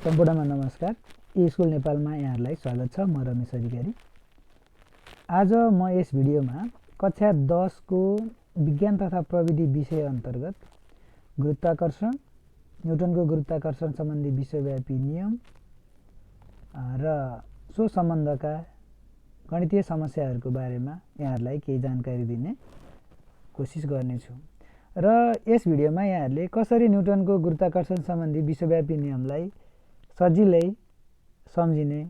सम्पूर्णमा नमस्कार। स्कुल नेपालमा यहाँहरूलाई स्वागत छ। म रमेश अधिकारी। आज म यस भिडियोमा कक्षा 10 को विज्ञान तथा प्रविधि विषय अन्तर्गत गुरुत्वाकर्षण, न्युटनको गुरुत्वाकर्षण सम्बन्धी विश्वव्यापी नियम र सो सम्बन्धका गणितीय समस्याहरूको बारेमा यहाँहरूलाई केही जानकारी दिने कोसिस गर्नेछु। र यस भिडियोमा यहाँहरूले कसरी न्युटनको गुरुत्वाकर्षण सम्बन्धी विश्वव्यापी नियमलाई सजिलै सम्झिने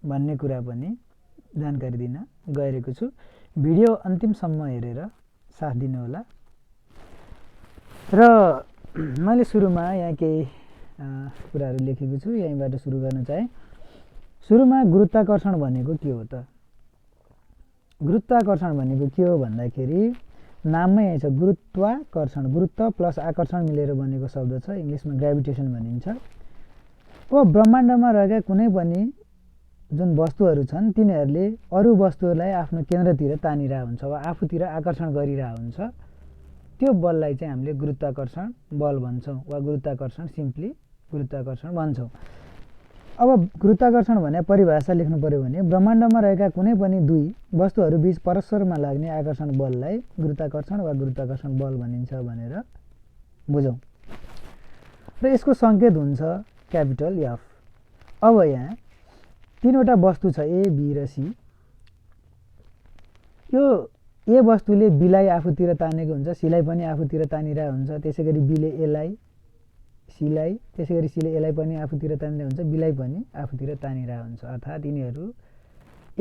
भन्ने कुरा पनि जानकारी दिन गइरहेको छु। भिडियो अन्तिमसम्म हेरेर साथ दिनुहोला। र मैले सुरुमा यहाँ केही कुराहरू लेखेको छु, यहीँबाट सुरु गर्न चाहे। सुरुमा गुरुत्वाकर्षण भनेको के हो त? गुरुत्वाकर्षण भनेको के हो भन्दाखेरि नाममै यही छ, गुरुत्वाकर्षण। गुरुत्व प्लस आकर्षण मिलेर बनेको शब्द छ, इङ्ग्लिसमा ग्राभिटेसन भनिन्छ। ब्रह्माण्डमा रहेका कुनै पनि जुन वस्तुहरू छन् तिनीहरूले अरू वस्तुहरूलाई आफ्नो केन्द्रतिर तानिरहेको हुन्छ वा आफूतिर आकर्षण गरिरहेको हुन्छ। त्यो बललाई चाहिँ हामीले गुरुत्वाकर्षण बल भन्छौँ वा गुरुत्वाकर्षण सिम्पली गुरुत्वाकर्षण भन्छौँ। अब गुरुत्वाकर्षण भने परिभाषा लेख्नु पर्यो भने ब्रह्माण्डमा रहेका कुनै पनि दुई वस्तुहरू बीच परस्परमा लाग्ने आकर्षण बललाई गुरुत्वाकर्षण वा गुरुत्वाकर्षण बल भनिन्छ भनेर बुझौँ। र यसको सङ्केत हुन्छ क्यापिटल एफ। अब यहाँ तीनवटा वस्तु छ, ए, बी र सी। यो ए वस्तुले बीलाई आफूतिर तानेको हुन्छ, सीलाई पनि आफूतिर तानिरहेको हुन्छ। त्यसै गरी बीले एलाई, सीलाई, त्यसै गरी सीले एलाई पनि आफूतिर तानिरहेको हुन्छ, बीलाई पनि आफूतिर तानिरहेको हुन्छ। अर्थात् यिनीहरू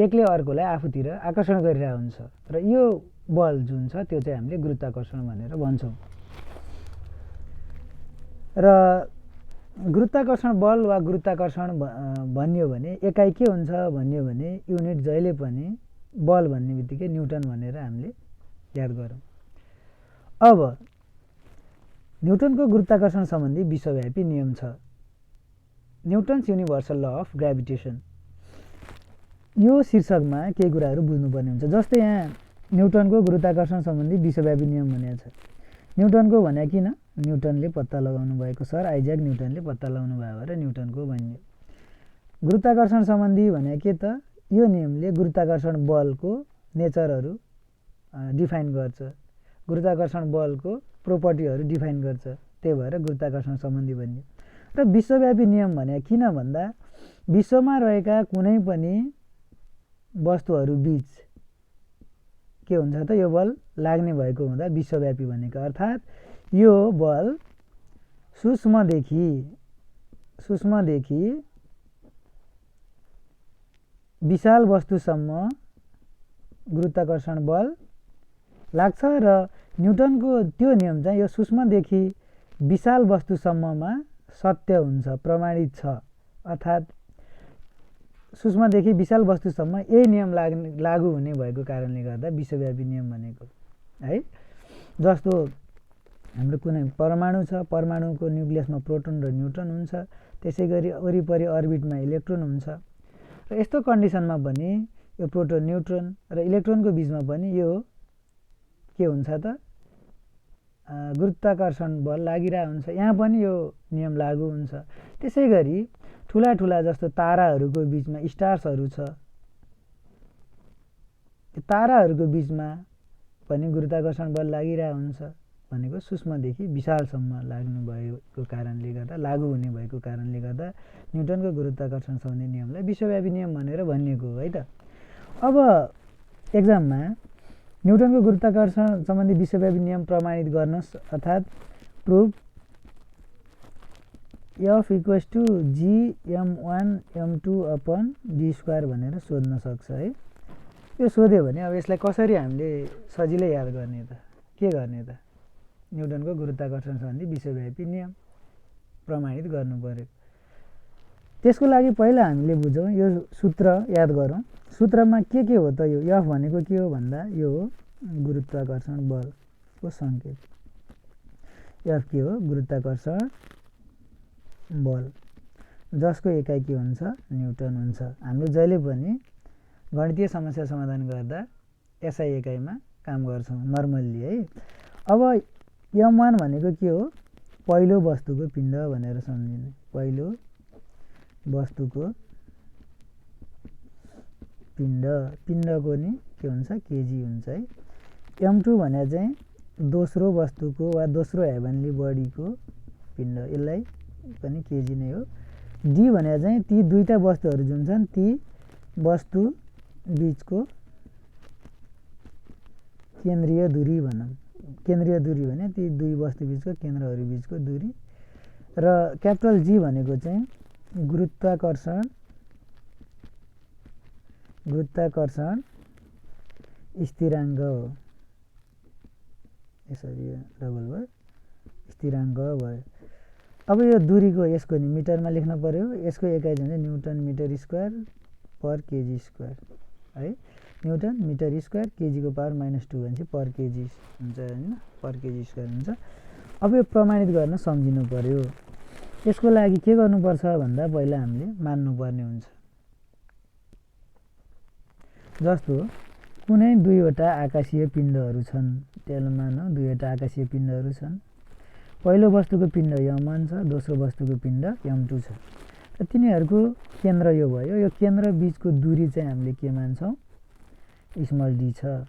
एकले अर्कोलाई आफूतिर आकर्षण गरिरहेको हुन्छ। र यो बल जुन छ त्यो चाहिँ हामीले गुरुत्वाकर्षण भनेर भन्छौँ। र गुरुत्वाकर्षण बल वा गुरुत्वाकर्षण भनियो भने एकाइ के हुन्छ भनियो भने युनिट जहिले पनि बल भन्ने बित्तिकै न्युटन भनेर हामीले याद गरौँ। अब न्युटनको गुरुत्वाकर्षण सम्बन्धी विश्वव्यापी नियम छ, Newton's universal law of gravitation. यो शीर्षकमा केही कुराहरू बुझ्नुपर्ने हुन्छ। जस्तै यहाँ न्युटनको गुरुत्वाकर्षण सम्बन्धी विश्वव्यापी नियम भनेको छ। न्युटनको भने किन? न्युटनले पत्ता लगाउनु भएको, सर आइज्याक न्युटनले पत्ता लगाउनु भयो भएर न्युटनको भनियो। गुरुत्वाकर्षण सम्बन्धी भने के त? यो नियमले गुरुत्वाकर्षण बलको नेचरहरू डिफाइन गर्छ, गुरुत्वाकर्षण बलको प्रोपर्टीहरू डिफाइन गर्छ। त्यही भएर गुरुत्वाकर्षण सम्बन्धी भनियो। र विश्वव्यापी नियम भने किन भन्दा विश्वमा रहेका कुनै पनि वस्तुहरू बीच के हुन्छ त? यो बल लाग्ने भएको हुँदा विश्वव्यापी भनेको। अर्थात् यो बल सूक्ष्मदेखि विशाल वस्तुसम्म गुरुत्वाकर्षण बल लाग्छ। र न्युटनको त्यो नियम चाहिँ यो सूक्ष्मदेखि विशाल वस्तुसम्ममा सत्य हुन्छ, प्रमाणित छ। अर्थात् सूक्ष्मदेखि विशाल वस्तुसम्म यही नियम लागू हुने भएको कारणले गर्दा विश्वव्यापी नियम भनेको है। जस्तो हाम्रो कुनै परमाणु छ, परमाणुको न्युक्लियसमा प्रोटोन र न्युट्रोन हुन्छ, त्यसै गरी वरिपरि अर्बिटमा इलेक्ट्रोन हुन्छ। र यस्तो कन्डिसनमा पनि यो प्रोटोन, न्युट्रोन र इलेक्ट्रोनको बिचमा पनि यो के हुन्छ त? गुरुत्वाकर्षण बल लागिरहेको हुन्छ। यहाँ पनि यो नियम लागू हुन्छ। त्यसै गरी ठुला ठुला जस्तो ताराहरूको बिचमा स्टार्सहरू छ, ताराहरूको बिचमा पनि गुरुत्वाकर्षण बल लागिरहेको हुन्छ। भनेको सूक्ष्मदेखि विशालसम्म लाग्नु भएको कारणले गर्दा, लागू हुने भएको कारणले गर्दा न्युटनको गुरुत्वाकर्षण सम्बन्धी नियमलाई विश्वव्यापी नियम भनेर भनिएको हो है त। अब एक्जाममा न्युटनको गुरुत्वाकर्षण सम्बन्धी विश्वव्यापी नियम प्रमाणित गर्नुहोस्, अर्थात् prove F equals to G m1 m2 upon d square भनेर सोध्न सक्छ है। यो सोध्यो भने अब यसलाई कसरी हामीले सजिलै याद गर्ने त? के गर्ने त? न्युटनको गुरुत्वाकर्षण सम्बन्धी विश्वव्यापी नियम प्रमाणित गर्नु पर्यो। त्यसको लागि पहिला हामीले बुझौँ, यो सूत्र याद गरौँ। सूत्रमा के हो त? यो एफ भनेको के हो भन्दा यो हो गुरुत्वाकर्षण बलको सङ्केत। एफ के हो? गुरुत्वाकर्षण बल, जसको एकाइ के हुन्छ? न्युटन हुन्छ। हामीले जहिले पनि गणितीय समस्या समाधान गर्दा एसआई एकाइमा काम गर्छौँ नर्मल्ली है। अब m1 भनेको के हो? पहिलो वस्तुको पिण्ड भनेर सम्झिने। पहिलो वस्तुको पिण्ड, पिण्डको नि के हुन्छ केजी हुन्छ है। m2 भने चाहिँ दोस्रो वस्तुको वा दोस्रो हेभेन्ली बडीको पिण्ड, यसलाई पनि केजी नै हो। डी भने चाहिँ ती दुईटा वस्तुहरू जुन छन् ती वस्तु बीचको केन्द्रीय दूरी भनौँ। केन्द्रीय दूरी भने ती दुई वस्तु बीचको केन्द्रहरू बीचको दूरी। र क्यापिटल जी भनेको चाहिँ गुरुत्वाकर्षण स्थिराङ्क हो। यसरी डबल भयो स्थिराङ्क भयो। अब यो दूरीको यसको नि मिटरमा लेख्न पर्यो। यसको एकाइ चाहिँ न्युटन मिटर स्क्वायर पर केजी स्क्वायर है। न्युटन मिटर स्क्वायर केजीको पावर -2 भनेपछि पर केजी हुन्छ हैन, पर केजी स्क्वायर हुन्छ। अब यो प्रमाणित गर्न सम्झिनु पर्यो। यसको लागि के गर्नुपर्छ भन्दा पहिला हामीले मान्नुपर्ने हुन्छ। जस्तो कुनै दुईवटा आकाशीय पिण्डहरू छन्, त्यसलाई मानौँ दुईवटा आकाशीय पिण्डहरू छन्। पहिलो वस्तुको पिण्ड m1 छ, दोस्रो वस्तुको पिण्ड m2 छ। र तिनीहरूको केन्द्र यो भयो। यो केन्द्र बीचको दूरी चाहिँ हामीले के मान्छौँ स्मल डी छ।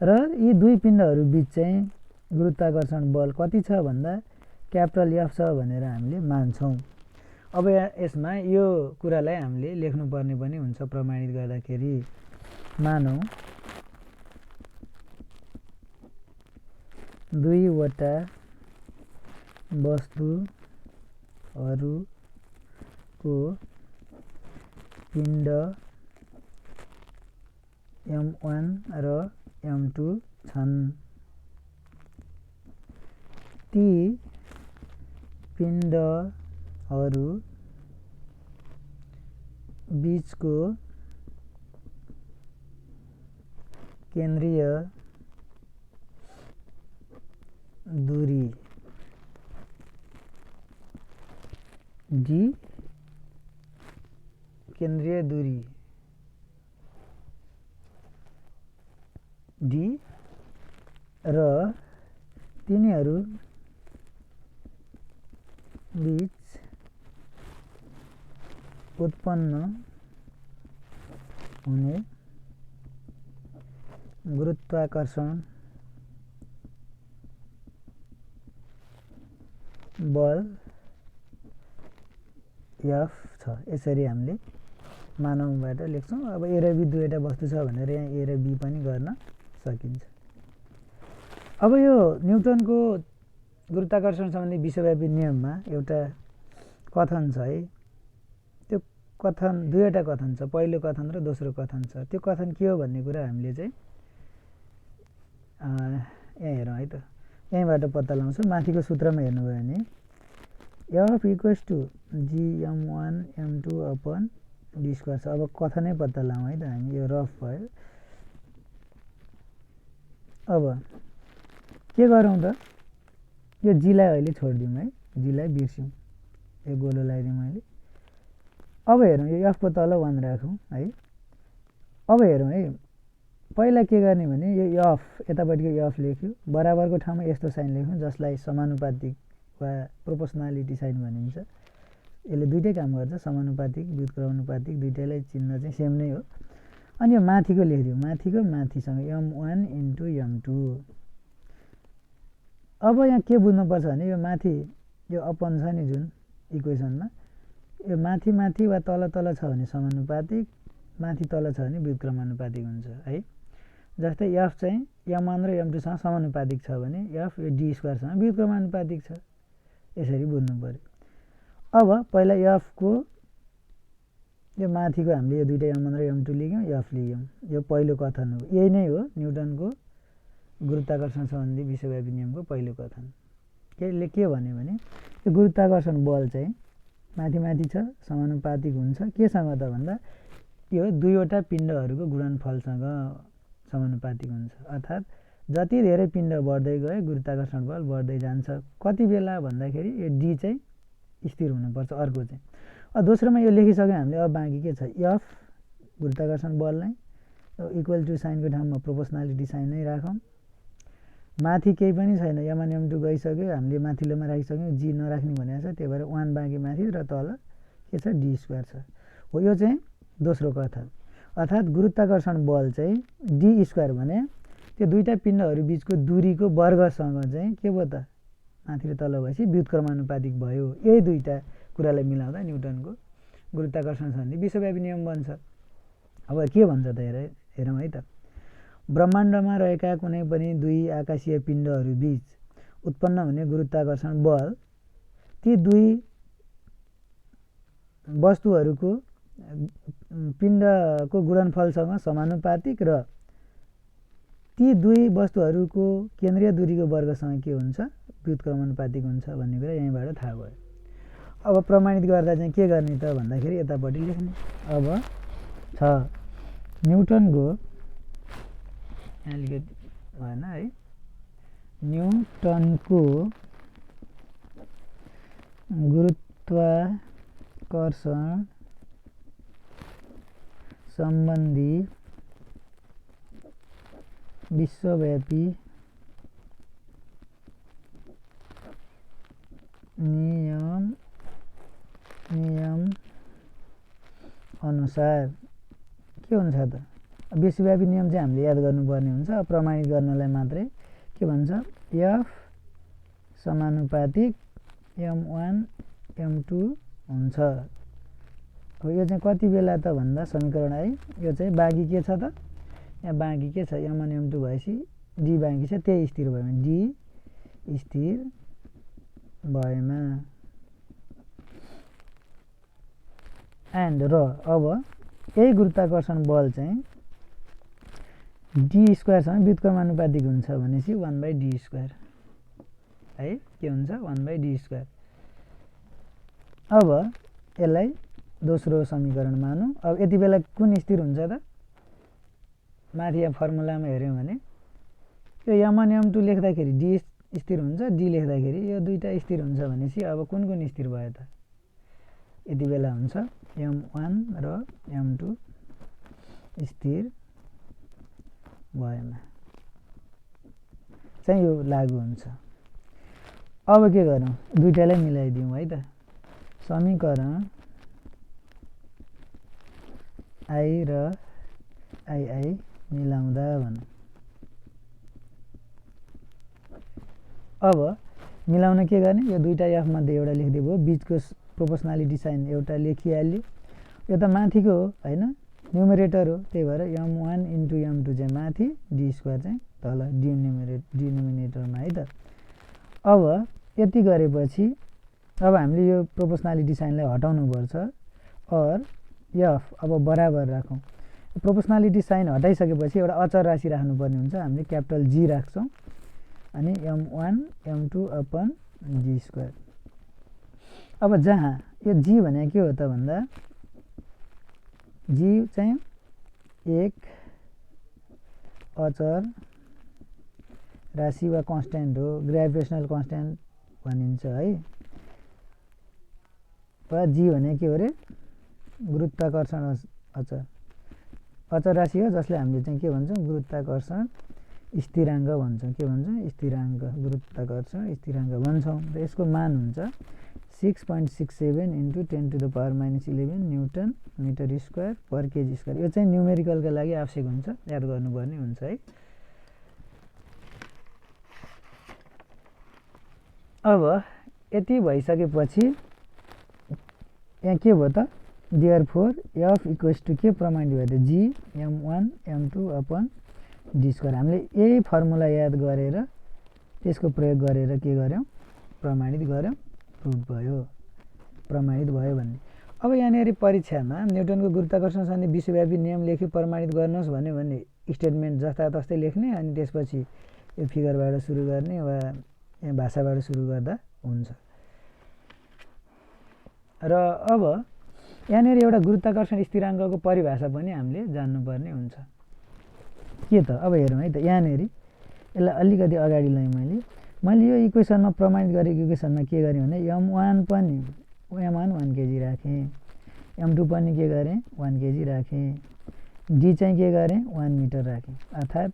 र यी दुई पिण्डहरू बीच चाहिँ गुरुत्वाकर्षण बल कति छ भन्दा क्यापिटल एफ छ भनेर हामीले मान्छौँ। अब यसमा यो कुरालाई हामीले लेख्नुपर्ने पनि हुन्छ प्रमाणित गर्दाखेरि। मानौँ दुईवटा वस्तुहरूको पिण्ड m1 र m2 छन्। ती पिण्डहरू बीचको केन्द्रीय दूरी डी, केन्द्रीय दूरी डी र तिनीहरू बीच उत्पन्न हुने गुरुत्वाकर्षण बल एफ छ। यसरी हामीले मानवबाट लेख्छौँ। अब ए र बी दुईवटा वस्तु छ भनेर यहाँ ए र बी पनि गर्न सकिन्छ। अब यो न्युटनको गुरुत्वाकर्षण सम्बन्धी विश्वव्यापी नियममा एउटा कथन छ है। त्यो कथन दुईवटा कथन छ, पहिलो कथन र दोस्रो कथन छ। त्यो कथन के हो भन्ने कुरा हामीले चाहिँ यहाँ हेरौँ है त। यहीँबाट पत्ता लगाउँछु। माथिको सूत्रमा हेर्नुभयो भने F equals to gm1 m2 upon D square छ। अब कथनै पत्ता लगाउँ है त हामी। यो रफ भयो। अब के गरौँ त, यो जीलाई अहिले छोडिदिउँ है, जीलाई बिर्स्यौँ, यो गोलो लगाइदिउँ मैले। अब हेरौँ यो एफको तल 1 राखौँ है। अब हेरौँ है, पहिला के गर्ने भने यो एफ यतापट्टिको एफ लेख्यो, बराबरको ठाउँमा यस्तो साइन लेख्यौँ जसलाई समानुपातिक वा प्रोपोर्सनालिटी साइन भनिन्छ। यसले दुइटै काम गर्छ, समानुपातिक व्युत्क्रमानुपातिक दुइटैलाई चिन्ह चाहिँ सेम नै हो। अनि यो माथिको लेखिदिउँ, माथिको माथिसँग m1 इन्टु m2। अब यहाँ के बुझ्नुपर्छ भने यो माथि यो अपन छ नि जुन इक्वेसनमा, यो माथि माथि वा तल तल छ भने समानुपातिक, माथि तल छ भने व्युत्क्रमानुपातिक हुन्छ है। जस्तै एफ चाहिँ m1 र m2सँग समानुपातिक छ भने एफ यो डी स्क्वायरसँग व्युत्क्रमानुपातिक छ। यसरी बुझ्नु पर्यो। अब पहिला एफको यो माथिको हामीले यो दुईटा m1 र m2 लेख्यौँ, एफ लेख्यौँ। यो पहिलो कथन हो। यही नै हो न्युटनको गुरुत्वाकर्षण सम्बन्धी विश्वव्यापी नियमको पहिलो कथन। यसले के भन्यो भने यो गुरुत्वाकर्षण बल चाहिँ माथि माथि छ, समानुपातिक हुन्छ केसँग त भन्दा यो दुईवटा पिण्डहरूको गुणनफलसँग समानुपातिक हुन्छ। अर्थात् जति धेरै पिण्ड बढ्दै गए गुरुत्वाकर्षण बल बढ्दै जान्छ। कति बेला भन्दाखेरि यो डी चाहिँ स्थिर हुनुपर्छ। अर्को चाहिँ दोस्रोमा यो लेखिसक्यो हामीले। अब बाँकी के छ, एफ गुरुत्वाकर्षण बललाई इक्वल टु साइनको ठाउँमा प्रोपोर्सनालिटी साइन नै राखौँ। माथि केही पनि छैन, m1 m2 गइसक्यो, हामीले माथिल्लोमा राखिसक्यौँ, जी नराख्ने भनेको छ, त्यही भएर 1 बाँकी माथि र तल के छ d स्क्वायर छ। हो यो चाहिँ दोस्रो कथन। अर्थात् गुरुत्वाकर्षण बल चाहिँ d स्क्वायर भने त्यो दुईटा पिण्डहरू बीचको दूरीको वर्गसँग चाहिँ के भयो त माथि र तल भएपछि व्युत्क्रमानुपातिक भयो। यही दुईटा कुरालाई मिलाउँदा न्युटनको गुरुत्वाकर्षण सन्धि विश्वव्यापी नियम बन्छ। अब के भन्छ त हेरौँ है त। ब्रह्माण्डमा रहेका कुनै पनि दुई आकाशीय पिण्डहरू बीच उत्पन्न हुने गुरुत्वाकर्षण बल ती दुई वस्तुहरूको पिण्डको गुणनफलसँग समानुपातिक र ती दुई वस्तुहरूको केन्द्रीय दूरीको वर्गसँग के हुन्छ व्युत्क्रमानुपातिक हुन्छ भन्ने कुरा यहीँबाट थाहा भयो। अब प्रमाणित गर्दा चाहिँ के गर्ने त भन्दाखेरि यतापट्टि लेख्ने। अब छ न्युटनको यहाँ अलिकति भएन है, न्युटनको गुरुत्वाकर्षण सम्बन्धी विश्वव्यापी नियम अनुसार के हुन्छ त विश्वव्यापी नियम चाहिँ हामीले याद गर्नुपर्ने हुन्छ। प्रमाणित गर्नलाई मात्रै के भन्छ f समानुपातिक m1 m2 हुन्छ। अब यो चाहिँ कति बेला त भन्दा समीकरण आई यो चाहिँ बाँकी के छ त यहाँ बाँकी के छ m1 m2 भएपछि d बाँकी छ, त्यही स्थिर भएमा d स्थिर भएमा एन्ड र अब यही गुरुत्वाकर्षण बल चाहिँ d स्क्वायरसँग व्युत्क्रमानुपातिक हुन्छ भनेपछि 1/d स्क्वायर है के हुन्छ 1/d स्क्वायर। अब यसलाई दोस्रो समीकरण मानौँ। अब यति बेला कुन स्थिर हुन्छ त माथि यहाँ फर्मुलामा हेऱ्यौँ भने यो m1 m2 लेख्दाखेरि d स्थिर हुन्छ, d लेख्दाखेरि यो दुईटा स्थिर हुन्छ भनेपछि अब कुन कुन स्थिर भयो त यति बेला हुन्छ m1 र m2 स्थिर भएमा चाहिँ यो लागु हुन्छ। अब के गरौँ दुईटालाई मिलाइदिउँ है त। समीकरण आई र आई मिलाउँदा भनौँ। अब मिलाउन के गर्ने यो दुईटा f मध्ये एउटा लेख्दै भयो, बीचको प्रोपोर्सनालिटी साइन एउटा लेखिहाल्यो। यो त माथिको हो हैन न्युमरेटर हो, त्यही भएर m1 इन्टु m2 चाहिँ माथि d स्क्वायर चाहिँ तल डिनोमिनेटरमा है त। अब यति गरेपछि अब हामीले यो प्रोपोर्सनालिटी साइनलाई हटाउनु पर्छ और f अब बराबर राखौँ। प्रोपोर्सनालिटी साइन हटाइसकेपछि एउटा अचर राशि राख्नुपर्ने हुन्छ, हामीले क्यापिटल G राख्छौँ अनि m1 m2 upon g square. अब जहाँ यो g भने के हो त भन्दा g चाहिँ एक अचर राशि वा कन्स्ट्यान्ट हो, ग्रेभिटेसनल कन्स्ट्यान्ट भनिन्छ है। वा g भने के हो रे गुरुत्वाकर्षण अचर राशि हो जसले हामीले चाहिँ के भन्छौँ गुरुत्वाकर्षण स्थिराङ्क भन्छौँ। के भन्छौँ स्थिराङ्क, गुरुत्वाकर्षण स्थिराङ्क भन्छौँ र यसको मान हुन्छ 6.67 इन्टु 10⁻⁻11 न्युटन मिटर स्क्वायर पर केजी स्क्वायर। यो चाहिँ न्युमेरिकलका लागि आवश्यक हुन्छ, याद गर्नुपर्ने हुन्छ है। अब यति भइसकेपछि यहाँ के भयो त देयरफोर f इक्वल्स टु के प्रमाणित भयो त g m1 m2 upon d square. हामीले यही फर्मुला याद गरेर त्यसको प्रयोग गरेर के गर्यौँ प्रमाणित गर्यौँ, प्रुभ भयो, प्रमाणित भयो भन्ने। अब यहाँनिर परीक्षामा न्युटनको गुरुत्वाकर्षण सन्धि विश्वव्यापी नियम लेखी प्रमाणित गर्नुहोस् भन्यो भने स्टेटमेन्ट जस्ता तस्तै लेख्ने अनि त्यसपछि यो फिगरबाट सुरु गर्ने वा यहाँ भाषाबाट सुरु गर्दा हुन्छ। र अब यहाँनिर एउटा गुरुत्वाकर्षण स्थिराङ्कको परिभाषा पनि हामीले जान्नुपर्ने हुन्छ। के त अब हेरौँ है त। यहाँनिर यसलाई अलिकति अगाडि ल्याएँ मैले यो इक्वेसनमा प्रमाणित गरेको इक्वेसनमा के गरेँ भने m1 पनि m1 1 केजी राखेँ, m2 पनि के गरेँ 1 केजी राखेँ, d चाहिँ के गरेँ 1 मिटर राखेँ। अर्थात्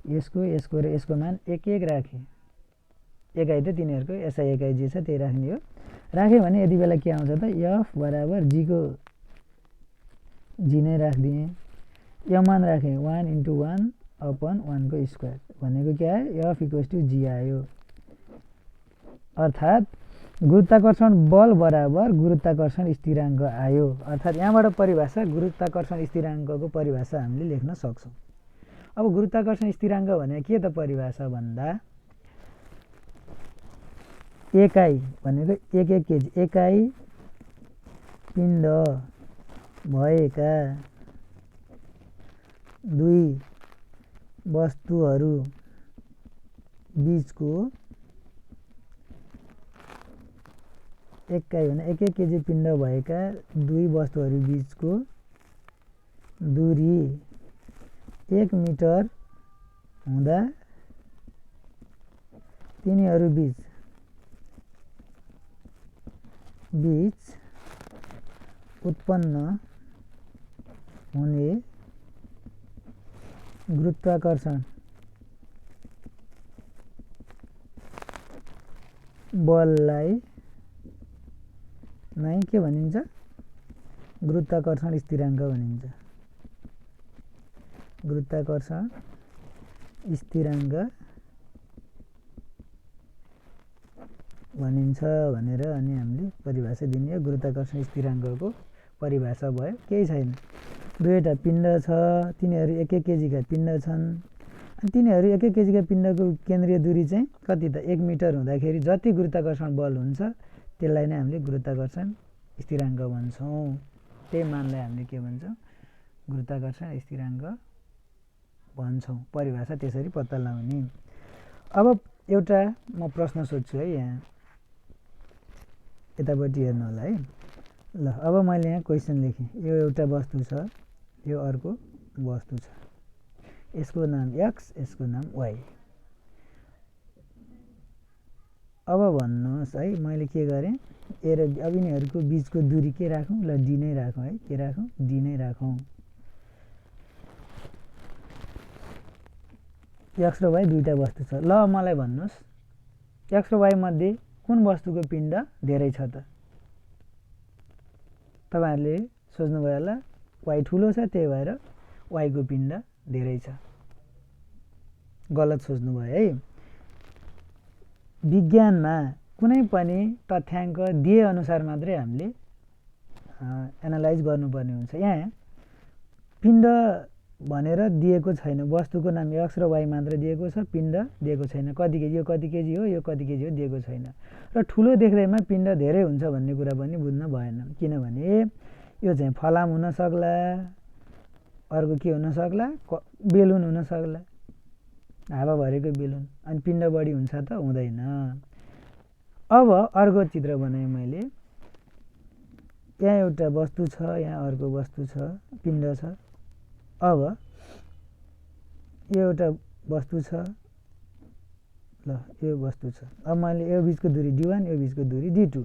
यसको र यसको मान एक एक राखेँ, एकाइ त तिनीहरूको एसआई एकाइ जे छ त्यही राख्ने हो। राख्यो भने यति बेला के आउँछ त एफ बराबर जी नै राखिदिएँ। यो मान राखेँ 1 × 1 अपन 1 को स्क्वायर भनेको के आयो एफ इक्वल्स टु जी आयो। अर्थात् गुरुत्वाकर्षण बल बराबर गुरुत्वाकर्षण स्थिराङ्क आयो। अर्थात् यहाँबाट परिभाषा गुरुत्वाकर्षण स्थिराङ्कको परिभाषा हामीले लेख्न सक्छौँ। अब गुरुत्वाकर्षण स्थिराङ्क भने के त परिभाषा भन्दा एकाइ भनेको एक केजी एकाइ पिण्ड भएका दुई वस्तुहरू बीचको एकाइ भने एक केजी पिण्ड भएका दुई वस्तुहरू बीचको दूरी 1 मिटर हुँदा तिनीहरू बीच उत्पन्न हुने गुरुत्वाकर्षण बललाई नै के भनिन्छ गुरुत्वाकर्षण स्थिराङ्क भनिन्छ। गुरुत्वाकर्षण स्थिराङ्क भनिन्छ भनेर अनि हामीले परिभाषा दिने हो। गुरुत्वाकर्षण स्थिराङ्कको परिभाषा भयो केही छैन। दुईवटा पिण्ड छ, तिनीहरू एक केजीका पिण्ड छन् अनि तिनीहरू एक केजीका पिण्डको केन्द्रीय दूरी चाहिँ कति त 1 मिटर हुँदाखेरि जति गुरुत्वाकर्षण बल हुन्छ त्यसलाई नै हामीले गुरुत्वाकर्षण स्थिराङ्क भन्छौँ। त्यही मानलाई हामीले के भन्छौँ गुरुत्वाकर्षण स्थिराङ्क भन्छौँ। परिभाषा त्यसरी पत्ता लगाउने। अब एउटा म प्रश्न सोध्छु है, यहाँ यतापट्टि हेर्नु होला है। ल अब मैले यहाँ क्वेसन लेखेँ, यो एउटा वस्तु छ, यो अर्को वस्तु छ, यसको नाम एक्स यसको नाम वाइ। अब भन्नुहोस् है मैले के गरेँ ए र अब यिनीहरूको बीचको दूरी के राखौँ ल डी नै राखौँ है। के राखौँ डी नै राखौँ। एक्स र वाइ दुईवटा वस्तु छ। ल मलाई भन्नुहोस् एक्स र वाइ मध्ये कुन वस्तुको पिण्ड धेरै छ त? तपाईँहरूले सोच्नुभयो होला वाइ ठुलो छ त्यही भएर वाइको पिण्ड धेरै छ। गलत सोच्नुभयो है। विज्ञानमा कुनै पनि तथ्याङ्क दिए अनुसार मात्रै हामीले एनालाइज गर्नुपर्ने हुन्छ। यहाँ पिण्ड भनेर दिएको छैन, वस्तुको नाम एक्स र वाइ मात्र दिएको छ, पिण्ड दिएको छैन। कति केजी यो कति केजी हो यो कति केजी हो दिएको छैन। र ठुलो देख्दैमा पिण्ड धेरै हुन्छ भन्ने कुरा पनि बुझ्न भएन। किनभने यो चाहिँ फलाम हुन सक्ला, अर्को के हुन सक्ला बेलुन हुन सक्ला, हावा भरेको बेलुन, अनि पिण्ड बढी हुन्छ त हुँदैन। अब अर्को चित्र बनाएँ मैले, यहाँ एउटा वस्तु छ, यहाँ अर्को वस्तु छ, पिण्ड छ। अब यो एउटा वस्तु छ, ल यो वस्तु छ। अब मैले यो बीचको दूरी d1 यो बीचको दूरी d2।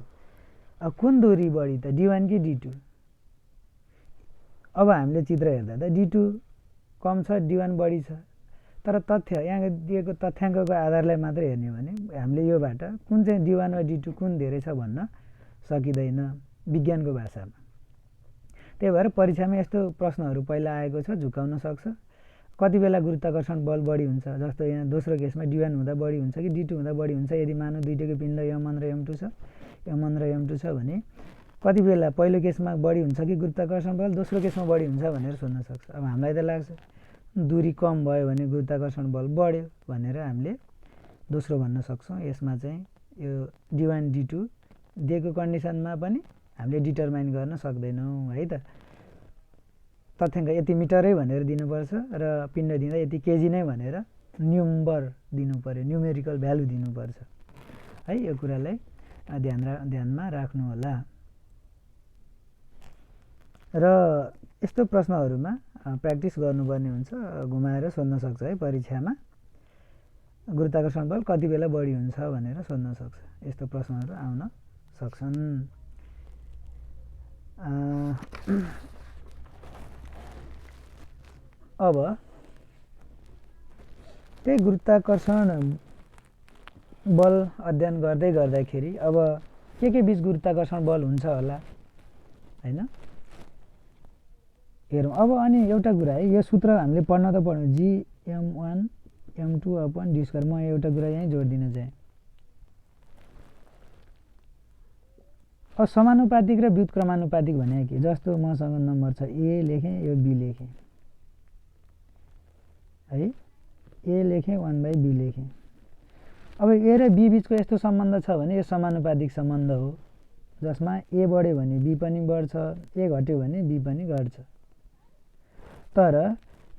अब कुन दूरी बढी त d1 कि d2? अब हामीले चित्र हेर्दा त d2 कम छ d1 बढी छ। तर तथ्य यहाँ दिएको तथ्याङ्कको आधारलाई मात्र हेर्ने हो भने हामीले योबाट कुन चाहिँ d1 वा d2 कुन धेरै छ भन्न सकिँदैन विज्ञानको भाषामा। त्यही भएर परीक्षामा यस्तो प्रश्नहरू पहिला आएको छ, झुकाउन सक्छ। कति बेला गुरुत्वाकर्षण बल बढी हुन्छ, जस्तो यहाँ दोस्रो केसमा d1 हुँदा बढी हुन्छ कि d2 हुँदा बढी हुन्छ। यदि मानौँ दुईटैको पिण्ड m1 र m2 छ, m1 र m2 छ भने कति बेला पहिलो केसमा बढी हुन्छ कि गुरुत्वाकर्षण बल दोस्रो केसमा बढी हुन्छ भनेर सोध्न सक्छ। अब हामीलाई त लाग्छ दूरी कम भयो भने गुरुत्वाकर्षण बल बढ्यो भनेर हामीले दोस्रो भन्न सक्छौँ। यसमा चाहिँ यो d1 d2 दिएको कन्डिसनमा पनि हामीले डिटरमाइन गर्न सक्दैनौँ है त। तथ्याङ्क यति मिटरै भनेर दिनुपर्छ र पिण्ड दिँदा यति केजी नै भनेर न्युम्बर दिनु पर्यो, न्युमेरिकल भ्यालु दिनुपर्छ है। यो कुरालाई ध्यानमा राख्नु होला। र यस्तो प्रश्नहरूमा प्र्याक्टिस गर्नुपर्ने हुन्छ, घुमाएर सोध्न सक्छ है परीक्षामा। गुरुत्वाकर्षण बल कति बेला बढी हुन्छ भनेर सोध्न सक्छ। यस्तो प्रश्नहरू आउन सक्छन्। अब त्यही गुरुत्वाकर्षण बल अध्ययन गर्दै गर्दाखेरि अब के बीच गुरुत्वाकर्षण बल हुन्छ होला हैन। हेरौँ अब। अनि एउटा कुरा है, यो सूत्र हामीले पढ्न त पढ्यौँ, Gm1 m2/d²। म एउटा कुरा यहीँ जोडिदिन चाहे, अब समानुपातिक र व्युत्क्रमानुपातिक भने के? जस्तो मसँग नम्बर छ ए लेखेँ, यो बी लेखेँ है, ए लेखेँ 1/b लेखेँ। अब ए र बी बीचको यस्तो सम्बन्ध छ भने यो समानुपातिक सम्बन्ध हो, जसमा ए बढ्यो भने बी पनि बढ्छ, ए घट्यो भने बी पनि घट्छ। तर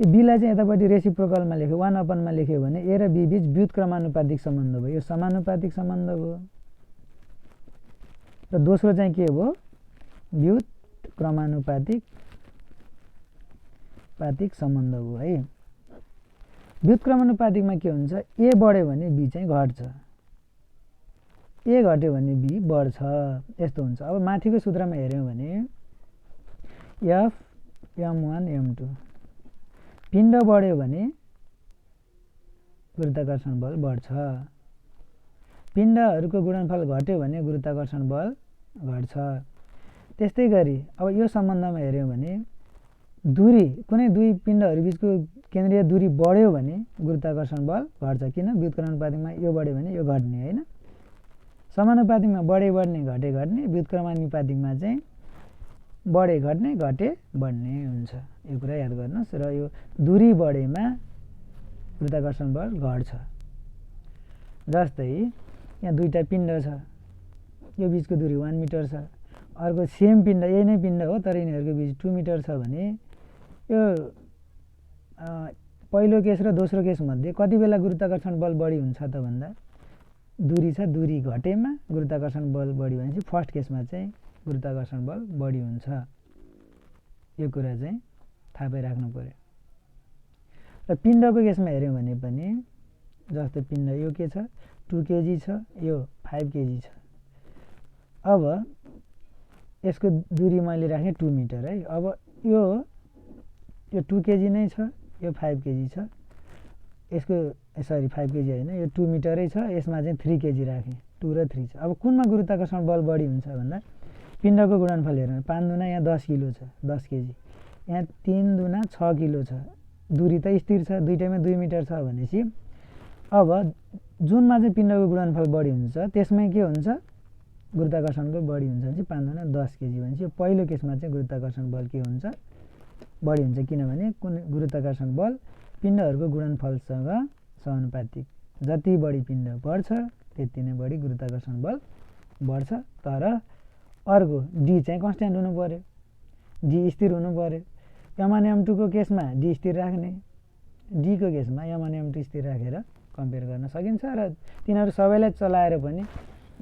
यो बीलाई चाहिँ यतापट्टि रेसिप्रोकलमा लेख्यो, 1/मा लेख्यो भने ए र बी बीच व्युत्क्रमानुपातिक सम्बन्ध भयो, यो समानुपातिक सम्बन्ध भयो। र दोस्रो चाहिँ के भयो? व्युत्क्रमानुपातिक सम्बन्ध भयो है। व्युत्क्रमानुपातिकमा के हुन्छ? ए बढ्यो भने बी चाहिँ घट्छ, ए घट्यो भने बी बढ्छ, यस्तो हुन्छ। अब माथिको सूत्रमा हेर्यौँ भने F m1 m2, पिण्ड बढ्यो भने गुरुत्वाकर्षण बल बढ्छ, पिण्डहरूको गुणनफल घट्यो भने गुरुत्वाकर्षण बल घट्छ। त्यस्तै गरी अब यो सम्बन्धमा हेर्यौँ भने दूरी, कुनै दुई पिण्डहरू बीचको केन्द्रीय दूरी बढ्यो भने गुरुत्वाकर्षण बल घट्छ, किन? व्युत्क्रमानुपातिकमा यो बढ्यो भने यो घट्ने हैन। समानुपातिकमा बढे बढ्ने घटे घट्ने, व्युत्क्रमानुपातिकमा चाहिँ बढे घट्ने घटे बढ्ने हुन्छ। यो कुरा याद गर्नुहोस्। र यो दूरी बढेमा गुरुत्वाकर्षण बल घट्छ। जस्तै यहाँ दुईटा पिण्ड छ, यो बीचको दूरी 1 मिटर छ, अर्को सेम पिण्ड, यही नै पिण्ड हो तर यिनीहरूको बीच 2 मिटर छ भने यो पहिलो केस र दोस्रो केस मध्ये कति बेला गुरुत्वाकर्षण बल बढी हुन्छ त भन्दा दूरी छ, दूरी घटेमा गुरुत्वाकर्षण बल बढी भनेपछि फर्स्ट केसमा चाहिँ गुरुत्वाकर्षण बल बढी हुन्छ। यो कुरा चाहिँ थाहा पाइराख्नु पर्यो। र पिण्डको केसमा हेर्यौँ भने पनि जस्तो पिण्ड यो के छ 2 केजी छ, यो 5 केजी छ। अब यसको दूरी मैले राखेँ 2 मिटर है। अब यो 2 केजी नै छ, यो 5 केजी छ, यसको सरी 5 केजी होइन, यो 2 मिटरै छ, यसमा चाहिँ 3 केजी राखेँ, 2 र 3 छ। अब कुनमा गुरुत्वाकर्षण बल बढी हुन्छ भन्दा पिण्डको गुणनफल हेर्नु, 5 दुना यहाँ 10 किलो छ, 10 केजी, यहाँ 3 दुना 6 किलो छ, दूरी त स्थिर छ, दुईटैमा 2 मिटर छ भनेपछि अब जुनमा चाहिँ पिण्डको गुणनफल बढी हुन्छ त्यसमै के हुन्छ? गुरुत्वाकर्षणको बढी हुन्छ भने 5 दुना 10 केजी भनेपछि यो पहिलो केसमा चाहिँ गुरुत्वाकर्षण बल के हुन्छ? बढी हुन्छ, किनभने कुन गुरुत्वाकर्षण बल पिण्डहरूको गुणनफलसँग समानुपातिक। जति बढी पिण्ड बढ्छ त्यति नै बढी गुरुत्वाकर्षण बल बढ्छ। तर अर्को डी चाहिँ कन्स्ट्यान्ट हुनु पर्यो, डी स्थिर हुनु पर्यो। m1 m2 को केसमा डी स्थिर राख्ने, डी को केसमा m1 m2 स्थिर राखेर कम्पेयर गर्न सकिन्छ। र तिनीहरू सबैलाई चलाएर पनि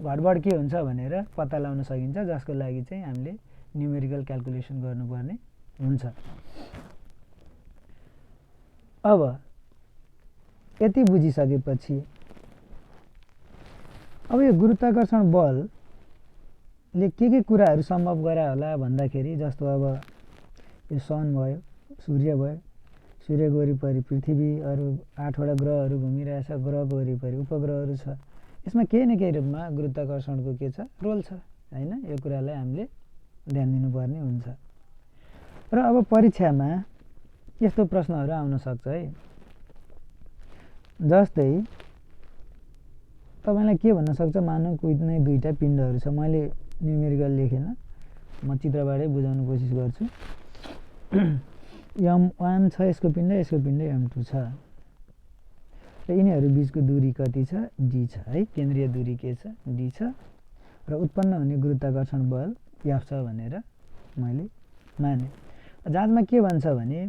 घटबड के हुन्छ भनेर पत्ता लगाउन सकिन्छ, जसको लागि चाहिँ हामीले न्युमेरिकल क्याल्कुलेसन गर्नुपर्ने हुन्छ। अब यति बुझिसकेपछि अब यो गुरुत्वाकर्षण बलले के कुराहरू सम्भव गरा होला भन्दाखेरि जस्तो अब यो सन भयो, सूर्य भयो, सूर्यको वरिपरि पृथ्वी, अरू 8 वटा ग्रहहरू घुमिरहेछ, ग्रहको वरिपरि उपग्रहहरू छ, यसमा केही न केही रूपमा गुरुत्वाकर्षणको के छ? रोल छ हैन। यो कुरालाई हामीले ध्यान दिनुपर्ने हुन्छ। र अब परीक्षामा यस्तो प्रश्नहरू आउन सक्छ है, जस्तै तपाईलाई के भन्न सक्छ? मानौँ कुनै दुईटा पिण्डहरू छ, मैले न्युमेरिकल लेखेन, म चित्रबाटै बुझाउन कोसिस गर्छु। m1 छ, यसको पिण्ड m2 छ, र यिनीहरू बीचको दूरी कति छ? d छ है, केन्द्रीय दूरी के छ? d छ। र उत्पन्न हुने गुरुत्वाकर्षण बल f छ भनेर मैले माने। जाँचमा के भन्छ भने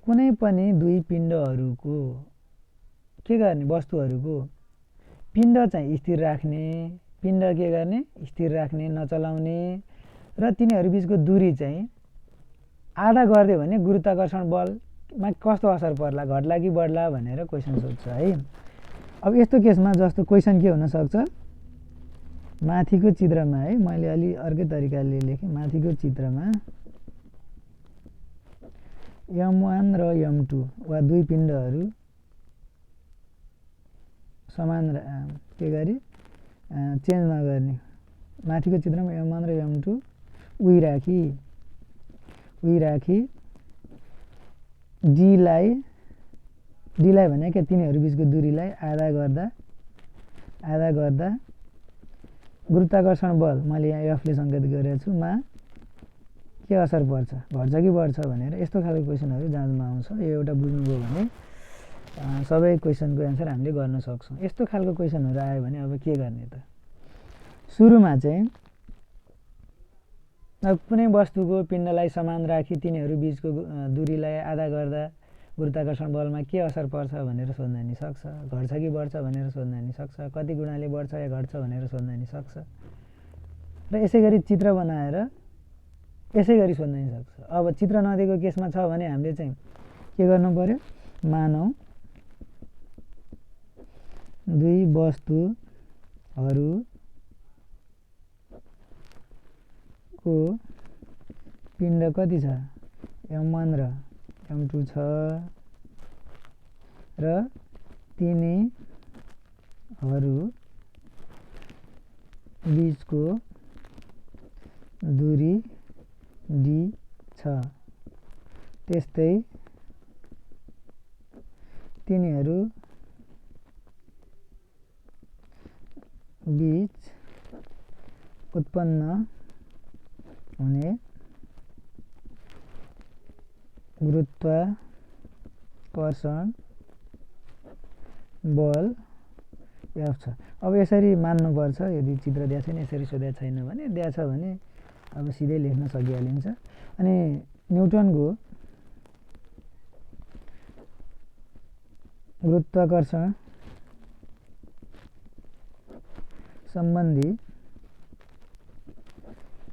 कुनै पनि दुई पिण्डहरूको के गर्ने? वस्तुहरूको पिण्ड चाहिँ स्थिर राख्ने, पिण्ड के गर्ने? स्थिर राख्ने, नचलाउने, र तिनीहरू बीचको दूरी चाहिँ आधा गरिदियो भने गुरुत्वाकर्षण बलमा कस्तो असर पर्ला? घट्ला कि बढ्ला भनेर क्वेसन सोध्छ है। अब यस्तो केसमा जस्तो क्वेसन के हुन सक्छ? माथिको चित्रमा है, मैले अलि अर्कै तरिकाले लेखेँ। माथिको चित्रमा m1 र m2 वा दुई पिण्डहरू समान के गरी चेन्ज नगर्ने माथिको चित्रमा m1 र m2 उही राखी d लाई भने के तिनीहरू बीचको दूरीलाई आधा गर्दा गुरुत्वाकर्षण बल मैले यहाँ f ले संकेत गरेको छु मा के असर पर्छ घट्छ कि बढ्छ भनेर यस्तो खालको क्वेशनहरु जाँचमा आउँछ। यो एउटा बुझ्नुभयो भने सबै क्वेशनको एन्सर हामीले गर्न सक्छौं। यस्तो खालको क्वेशनहरु आयो भने अब के गर्ने त सुरुमा चाहिँ अब कुनै वस्तुको पिण्डलाई समान राखी तिनीहरू बीचको दूरीलाई आधा गर्दा गुरुत्वाकर्षण बलमा के असर पर्छ भनेर सोध्न नि सक्छ घट्छ कि बढ्छ भनेर सोध्न नि सक्छ कति गुणाले बढ्छ या घट्छ भनेर सोध्न नि सक्छ र यसैगरी चित्र बनाएर यसैगरी सोध्न नि सक्छ। अब चित्र नदिएको केसमा छ भने हामीले चाहिँ के गर्नु पर्यो मानौ दुई वस्तुहरु को पिण्ड कति छ m1 र m2 छ र तिनीहरु बीचको दूरी d छ त्यस्तै तिनीहरु बीच उत्पन्न हुने गुरुत्वाकर्षण बल F छ। अब यसरी मान्नु पर्छ यदि चित्र दिएको छैन यसरी सोधेको छैन भने दिएको छ भने अब सिधै लेख्न सकिहालिन्छ। अनि न्युटनको गुरुत्वाकर्षण सम्बन्धी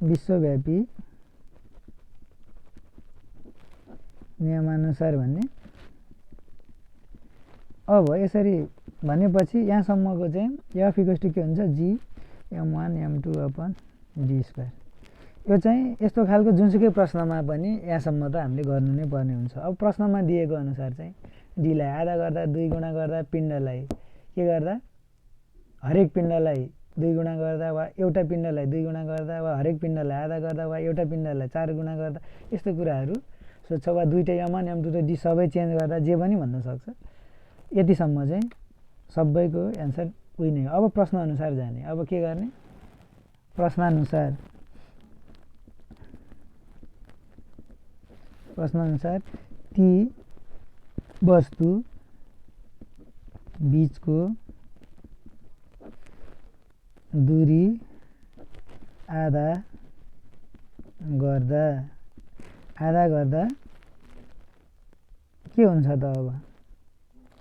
विश्वव्यापी नियमानुसार भन्ने अब यसरी भनेपछि यहाँसम्मको चाहिँ F = के हुन्छ g m1 m2 upon d square. यो चाहिँ यस्तो खालको जुनसुकै प्रश्नमा पनि यहाँसम्म त हामीले गर्नु नै पर्ने हुन्छ। अब प्रश्नमा दिएको अनुसार चाहिँ d लाई आधा गर्दा 2 गुणा गर्दा पिण्डलाई के गर्दा हरेक पिण्डलाई 2 गुणा गर्दा वा एउटा पिण्डलाई 2 गुणा गर्दा वा हरेक पिण्डलाई आधा गर्दा वा एउटा पिण्डलाई 4 गुणा गर्दा यस्तो कुराहरु सोध्छ वा दुईटै m1 m2 र d सबै चेन्ज गर्दा जे पनि भन्न सक्छ। यतिसम्म चाहिँ सबैको एन्सर उही नै हो। अब प्रश्न अनुसार जाने अब के गर्ने प्रश्न अनुसार ती वस्तु बीचको दूरी आधा गर्दा के हुन्छ त अब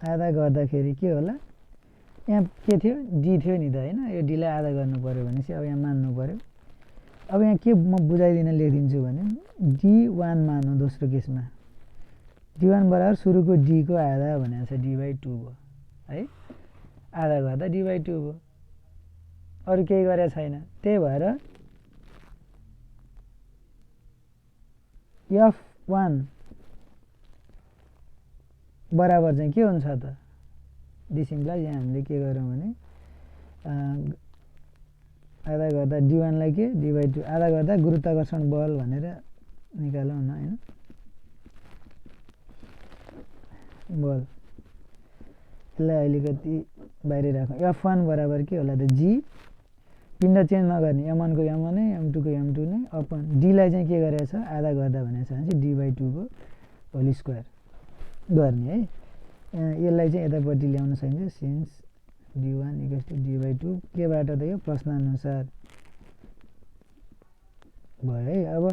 आधा गर्दाखेरि के होला यहाँ के थियो d थियो नि त हैन यो d लाई आधा गर्नु पर्यो भनेपछि अब यहाँ मान्नु पर्यो। अब यहाँ के म बुझाइदिन लेखिदिन्छु भने d1 मानौ दोस्रो केसमा d1 बराबर सुरुको d को आधा भनेको छ d/2 भयो है आधा गर्दा d/2 भयो अरु केही गरे छैन। त्यही भएर f1 बराबर चाहिँ के हुन्छ त दिसिमलाई यहाँ हामीले के गर्यौं भने आधा गर्दा d1 लाई के d/2 आधा गर्दा गुरुत्वाकर्षण बल भनेर निकालौं न हैन बल यसलाई अलिकति बाहिर राखौं। f1 बराबर के होला त g पिण्ड चेन्ज नगर्ने m1 को m1 नै m2 को m2 नै अपन d लाई चाहिँ के गरेछ आधा गर्दा भनेछ भने d/2 को होल स्क्वायर गर्ने है। यसलाई चाहिँ यतापट्टि ल्याउन सकिन्छ सिन्स d1 = d/2 के बाट त यो प्रश्न अनुसार भयो है। अब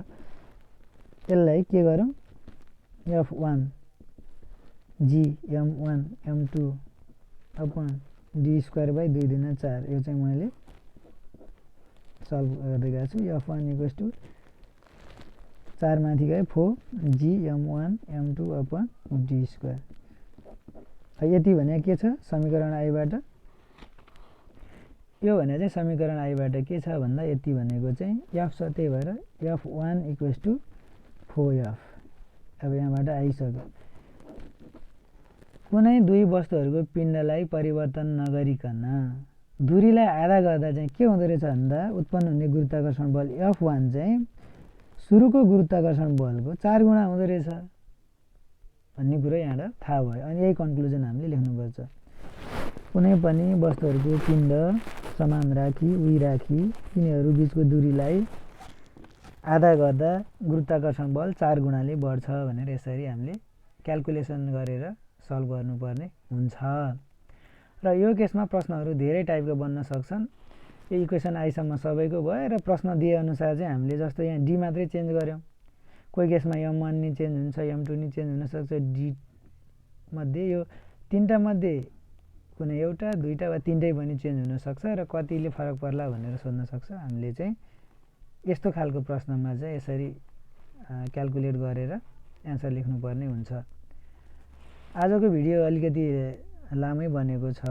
यसलाई के गरौँ f1 g m1 m2 upon d square by 2 दुना 4 यो चाहिँ मैले सल्भ गर्दै गएको छु। f1 = 4 माथि गए 4 g m1 m2 upon d square. यति भने के छ समीकरण i बाट यो भने चाहिँ समीकरण i बाट के छ भन्दा यति भनेको चाहिँ f छ त्यही भएर f1 = 4f। अब यहाँबाट आइसक्यो कुनै दुई वस्तुहरूको पिण्डलाई परिवर्तन नगरिकन दूरीलाई आधा गर्दा चाहिँ के हुँदो रहेछ भन्दा उत्पन्न हुने गुरुत्वाकर्षण बल F1 चाहिँ सुरुको गुरुत्वाकर्षण बलको 4 गुणा हुँदो रहेछ भन्ने कुरा यहाँबाट थाहा भयो। अनि यही कन्क्लुजन हामीले लेख्नुपर्छ। कुनै पनि वस्तुहरूको पिण्ड समान राखी तिनीहरू बीचको दूरीलाई आधा गर्दा गुरुत्वाकर्षण बल 4 गुणाले बढ्छ भनेर यसरी हामीले क्याल्कुलेसन गरेर सल्भ गर्नुपर्ने हुन्छ। र यो केसमा प्रश्नहरू धेरै टाइपको बन्न सक्छन्। यो इक्वेसन आइसम्म सबैको भयो र प्रश्न दिए अनुसार चाहिँ हामीले जस्तो यहाँ डी मात्रै चेन्ज गर्यौं। कोही केसमा m1 नि चेन्ज हुन्छ, m2 नि चेन्ज हुन सक्छ। डी मध्ये यो तीनटा मध्ये कुनै एउटा, दुईटा वा तीनटै पनि चेन्ज हुन सक्छ र कतिले फरक पर्ला भनेर सोध्न सक्छ। हामीले चाहिँ यस्तो खालको प्रश्नमा चाहिँ यसरी क्याल्कुलेट गरेर एन्सर लेख्नुपर्ने हुन्छ। आजको भिडियो अलिकति लामै बनेको छ।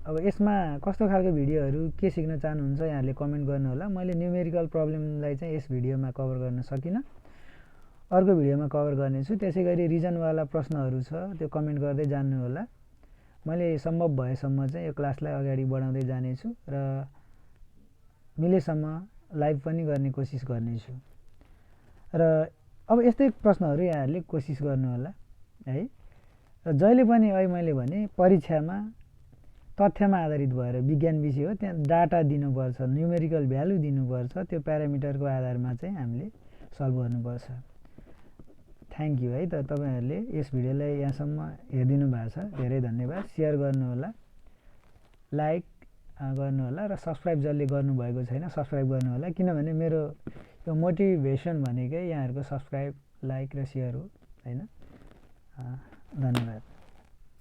अब यसमा कस्तो खालको भिडियोहरू के सिक्न चाहनुहुन्छ यहाँहरूले कमेन्ट गर्नु होला। मैले न्युमेरिकल प्रब्लमलाई चाहिँ यस भिडियोमा कभर गर्न सकिनँ, अर्को भिडियोमा कभर गर्नेछु। त्यसैगरी रिजनवाला प्रश्नहरू छ त्यो कमेन्ट गर्दै जान्नु होला। मैले सम्भव भएसम्म चाहिँ यो क्लासलाई अगाडि बढाउँदै जानेछु र मिलेसम्म लाइभ पनि गर्ने कोसिस गर्नेछु। र अब यस्तै प्रश्नहरू यहाँहरूले कोसिस गर्नु होला है। र जहिले पनि अहिले मैले भने परीक्षामा तथ्यमा आधारित भएर विज्ञान विषय हो, त्यहाँ डाटा दिनुपर्छ, न्युमेरिकल भ्यालु दिनुपर्छ। त्यो प्यारामिटरको आधारमा चाहिँ हामीले सल्भ गर्नुपर्छ। थ्याङ्क यू है। त तपाईहरूले यस भिडियोलाई यहाँसम्म हेरिदिनु भएको छ, धेरै धन्यवाद। सेयर गर्नुहोला, लाइक गर्नुहोला र सब्सक्राइब जसले गर्नुभएको छैन सब्सक्राइब गर्नुहोला। किनभने मेरो यो मोटिभेसन भनेकै यहाँहरूको सब्सक्राइब, लाइक र सेयर हो हैन। धन्यवाद।